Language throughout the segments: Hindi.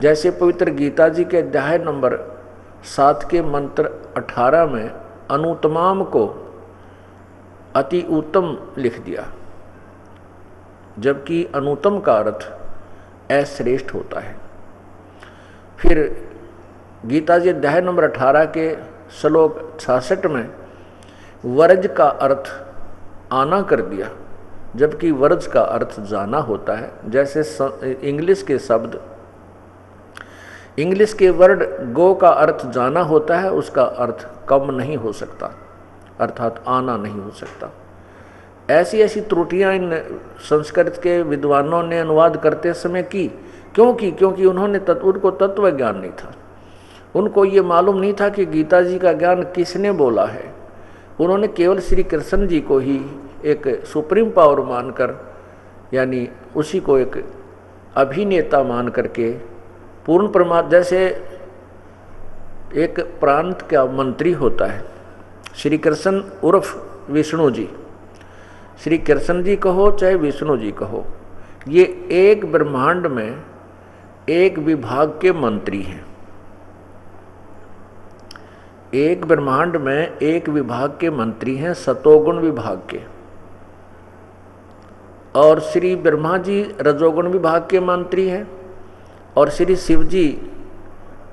जैसे पवित्र गीता जी के अध्याय नंबर 7 के मंत्र 18 में अनुत्तमाम को अति उत्तम लिख दिया, जबकि अनुत्तम का अर्थ अश्रेष्ठ होता है। फिर गीता जी अध्याय नंबर 18 के श्लोक 66 में वर्ज का अर्थ आना कर दिया, जबकि वर्ज का अर्थ जाना होता है। जैसे इंग्लिश के वर्ड गो का अर्थ जाना होता है, उसका अर्थ कम नहीं हो सकता, अर्थात आना नहीं हो सकता। ऐसी ऐसी त्रुटियां इन संस्कृत के विद्वानों ने अनुवाद करते समय की। क्योंकि उनको तत्व ज्ञान नहीं था। उनको ये मालूम नहीं था कि गीता जी का ज्ञान किसने बोला है। उन्होंने केवल श्री कृष्ण जी को ही एक सुप्रीम पावर मानकर, यानी उसी को एक अभिनेता मान करके पूर्ण परमात्मा, जैसे एक प्रांत का मंत्री होता है श्री कृष्ण उर्फ विष्णु जी, श्री कृष्ण जी कहो चाहे विष्णु जी कहो, ये एक ब्रह्मांड में एक विभाग के मंत्री हैं। एक ब्रह्मांड में एक विभाग के मंत्री हैं, सतोगुण विभाग के। और श्री ब्रह्मा जी रजोगुण विभाग के मंत्री हैं और श्री शिव जी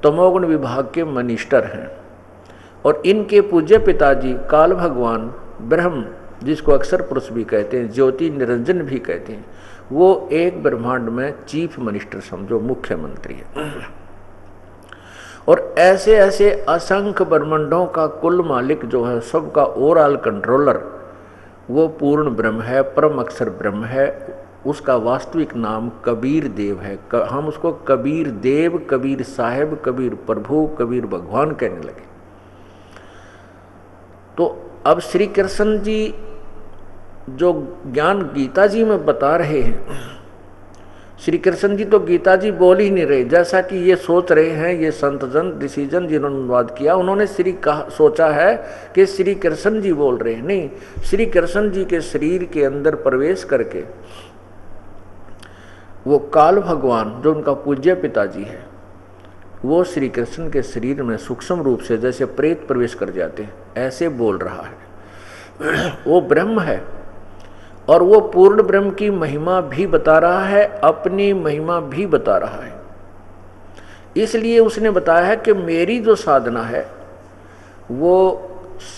तमोगुण विभाग के मिनिस्टर हैं। और इनके पूज्य पिताजी काल भगवान ब्रह्म, जिसको अक्षर पुरुष भी कहते हैं, ज्योति निरंजन भी कहते हैं, वो एक ब्रह्मांड में चीफ मिनिस्टर समझो, मुख्यमंत्री है। और ऐसे ऐसे असंख्य ब्रह्मांडों का कुल मालिक जो है, सबका ओवरऑल कंट्रोलर, वो पूर्ण ब्रह्म है, परम अक्षर ब्रह्म है। उसका वास्तविक नाम कबीर देव है। हम उसको कबीर देव, कबीर साहेब, कबीर प्रभु, कबीर भगवान कहने लगे। तो अब श्री कृष्ण जी जो ज्ञान गीता जी में बता रहे हैं, श्री कृष्ण जी तो गीता जी बोल ही नहीं रहे, जैसा कि ये सोच रहे हैं ये संतजन ऋषिजन जिन्होंने अनुवाद किया, उन्होंने सोचा है कि श्री कृष्ण जी बोल रहे हैं। नहीं, श्री कृष्ण जी के शरीर के अंदर प्रवेश करके वो काल भगवान जो उनका पूज्य पिताजी है, वो श्री कृष्ण के शरीर में सूक्ष्म रूप से जैसे प्रेत प्रवेश कर जाते हैं, ऐसे बोल रहा है। वो ब्रह्म है और वो पूर्ण ब्रह्म की महिमा भी बता रहा है, अपनी महिमा भी बता रहा है। इसलिए उसने बताया है कि मेरी जो साधना है वो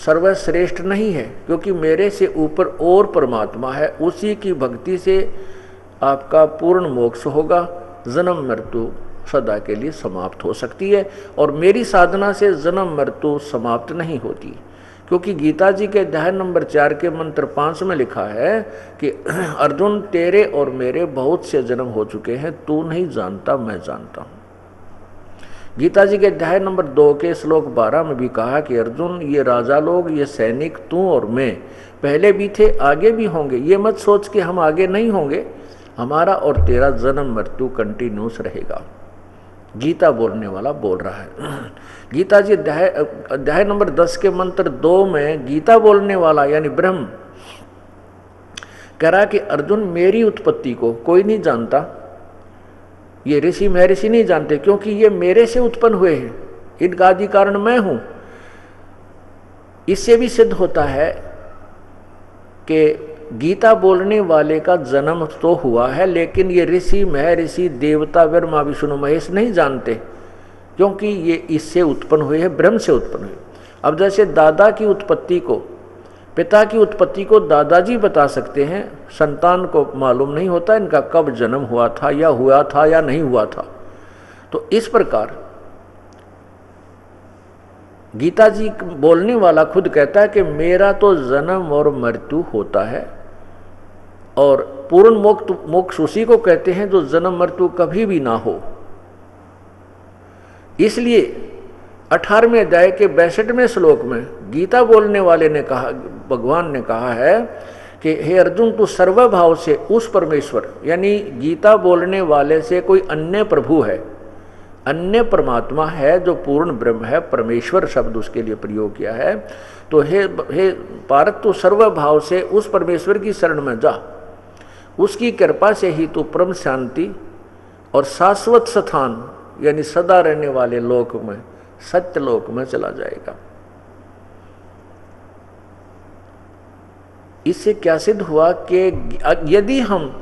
सर्वश्रेष्ठ नहीं है, क्योंकि मेरे से ऊपर और परमात्मा है। उसी की भक्ति से आपका पूर्ण मोक्ष होगा, जन्म मृत्यु सदा के लिए समाप्त हो सकती है। और मेरी साधना से जन्म मृत्यु समाप्त नहीं होती, क्योंकि गीता जी के अध्याय नंबर 4 के मंत्र 5 में लिखा है कि अर्जुन तेरे और मेरे बहुत से जन्म हो चुके हैं, तू नहीं जानता, मैं जानता हूँ। गीता जी के अध्याय नंबर 2 के श्लोक 12 में भी कहा कि अर्जुन ये राजा लोग, ये सैनिक, तू और मैं पहले भी थे, आगे भी होंगे। ये मत सोच कि हम आगे नहीं होंगे, हमारा और तेरा जन्म मृत्यु कंटिन्यूस रहेगा। गीता बोलने वाला बोल रहा है। गीता जी अध्याय नंबर 10 के मंत्र 2 में गीता बोलने वाला यानी ब्रह्म कह रहा कि अर्जुन मेरी उत्पत्ति को कोई नहीं जानता, ये ऋषि महर्षि नहीं जानते, क्योंकि ये मेरे से उत्पन्न हुए हैं, इनका आदि कारण मैं हूं। इससे भी सिद्ध होता है कि गीता बोलने वाले का जन्म तो हुआ है, लेकिन ये ऋषि महर्षि देवता ब्रह्मा विष्णु महेश नहीं जानते, क्योंकि ये इससे उत्पन्न हुए हैं, ब्रह्म से उत्पन्न हुए। अब जैसे दादा की उत्पत्ति को, पिता की उत्पत्ति को दादाजी बता सकते हैं, संतान को मालूम नहीं होता इनका कब जन्म हुआ था या नहीं हुआ था। तो इस प्रकार गीता जी बोलने वाला खुद कहता है कि मेरा तो जन्म और मृत्यु होता है, और पूर्ण मोक्ष उसी को कहते हैं जो जन्म मृत्यु कभी भी ना हो। इसलिए 18वें अध्याय के 62वें श्लोक में गीता बोलने वाले ने कहा, भगवान ने कहा है कि हे अर्जुन तू सर्वभाव से उस परमेश्वर, यानी गीता बोलने वाले से कोई अन्य प्रभु है, अन्य परमात्मा है जो पूर्ण ब्रह्म है, परमेश्वर शब्द उसके लिए प्रयोग किया है। तो हे पार्थ तू सर्वभाव से उस परमेश्वर की शरण में जा, उसकी कृपा से ही तू परम शांति और शाश्वत स्थान यानी सदा रहने वाले लोक में, सत्य लोक में चला जाएगा। इससे क्या सिद्ध हुआ कि यदि हम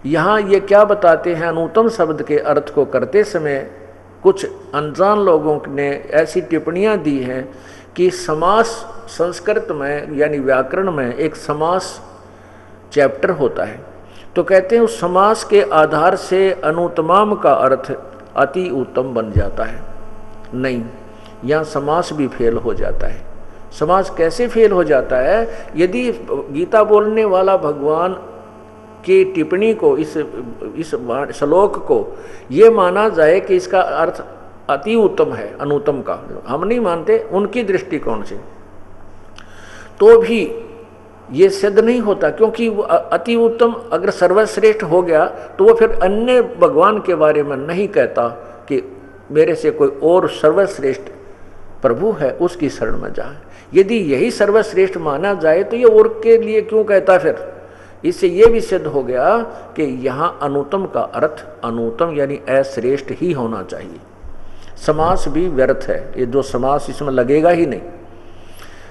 यहाँ ये क्या बताते हैं, अनुत्तम शब्द के अर्थ को करते समय कुछ अनजान लोगों ने ऐसी टिप्पणियाँ दी हैं कि समास संस्कृत में यानी व्याकरण में एक समास चैप्टर होता है, तो कहते हैं उस समास के आधार से अनुत्तमाम का अर्थ अति उत्तम बन जाता है। नहीं, यहाँ समास भी फेल हो जाता है। समास कैसे फेल हो जाता है? यदि गीता बोलने वाला भगवान की टिप्पणी को, इस श्लोक को ये माना जाए कि इसका अर्थ अति उत्तम है, अनुत्तम का हम नहीं मानते उनकी दृष्टिकोण से, तो भी ये सिद्ध नहीं होता, क्योंकि वो अति उत्तम अगर सर्वश्रेष्ठ हो गया तो वो फिर अन्य भगवान के बारे में नहीं कहता कि मेरे से कोई और सर्वश्रेष्ठ प्रभु है उसकी शरण में जाए। यदि यही सर्वश्रेष्ठ माना जाए तो ये और के लिए क्यों कहता फिर? इससे ये भी सिद्ध हो गया कि यहाँ अनुत्तम का अर्थ अनुत्तम यानी अश्रेष्ठ ही होना चाहिए। समास भी व्यर्थ है, ये जो समास इसमें लगेगा ही नहीं।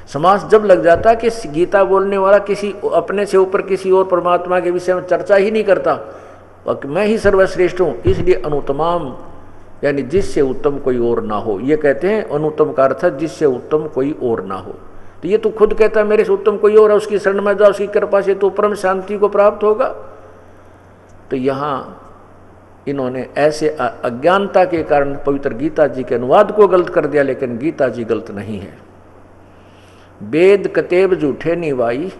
समास जब लग जाता कि गीता बोलने वाला किसी अपने से ऊपर किसी और परमात्मा के विषय में चर्चा ही नहीं करता, मैं ही सर्वश्रेष्ठ हूँ, इसलिए अनुत्तमाम यानी जिससे उत्तम कोई और ना हो, ये कहते हैं अनुत्तम का अर्थ है जिससे उत्तम कोई और ना हो। तो ये तो खुद कहता है मेरे से उत्तम कोई और है, उसकी शरण में जाओ, उसकी कृपा से तो परम शांति को प्राप्त होगा। तो यहाँ इन्होंने ऐसे अज्ञानता के कारण पवित्र गीता जी के अनुवाद को गलत कर दिया, लेकिन गीता जी गलत नहीं है। वेद कतेब झूठे निवाई,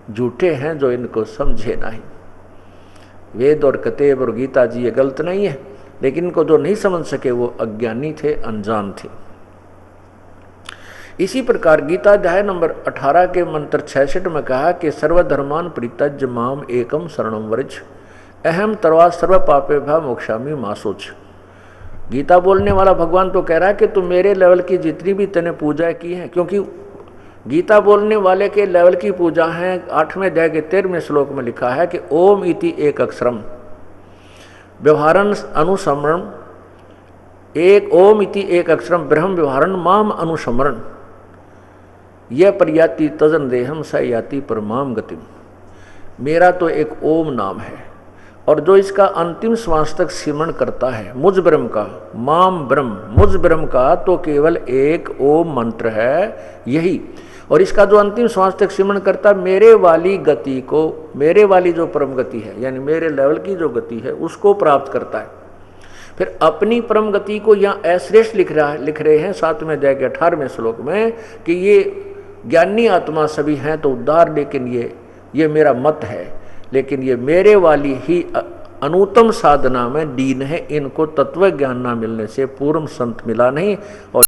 झूठे हैं जो इनको समझे नहीं। वेद और कतेब और गीता जी ये गलत नहीं है, लेकिन इनको जो नहीं समझ सके वो अज्ञानी थे, अनजान थे। इसी प्रकार गीता अध्याय नंबर 18 के मंत्र 66 में कहा कि सर्वधर्मान परित्यज्य माम एकम शरणम व्रज अहम तर्वा सर्व पापे भा मोक्षामि मा सोच। गीता बोलने वाला भगवान तो कह रहा है कि तुम मेरे लेवल की जितनी भी तूने पूजा की है, क्योंकि गीता बोलने वाले के लेवल की पूजा है। 8वें अध्याय के 13वें श्लोक में लिखा है कि ओम इति एक अक्षरम व्यवहारन अनुसमरण, एक ओम इति एक अक्षरम ब्रह्म व्यवहारन माम अनुसमरण, यह पर्याति तजन देहम स याति परमाम गतिम। मेरा तो एक ओम नाम है और जो इसका अंतिम श्वास तक सिमरण करता है मुझ ब्रह्म का, माम ब्रह्म, मुझ ब्रह्म का तो केवल एक ओम मंत्र है यही, और इसका जो अंतिम श्वास तक सिमरण करता मेरे वाली गति को, मेरे वाली जो परम गति है यानी मेरे लेवल की जो गति है उसको प्राप्त करता है। फिर अपनी परम गति को यहाँ अश्रेष्ठ लिख रहे हैं 7वें अध्याय के 18वें श्लोक में कि ये ज्ञानी आत्मा सभी हैं तो उद्धार, लेकिन ये मेरा मत है, लेकिन ये मेरे वाली ही अनुत्तम साधना में दीन है, इनको तत्व ज्ञान ना मिलने से पूर्ण संत मिला नहीं। और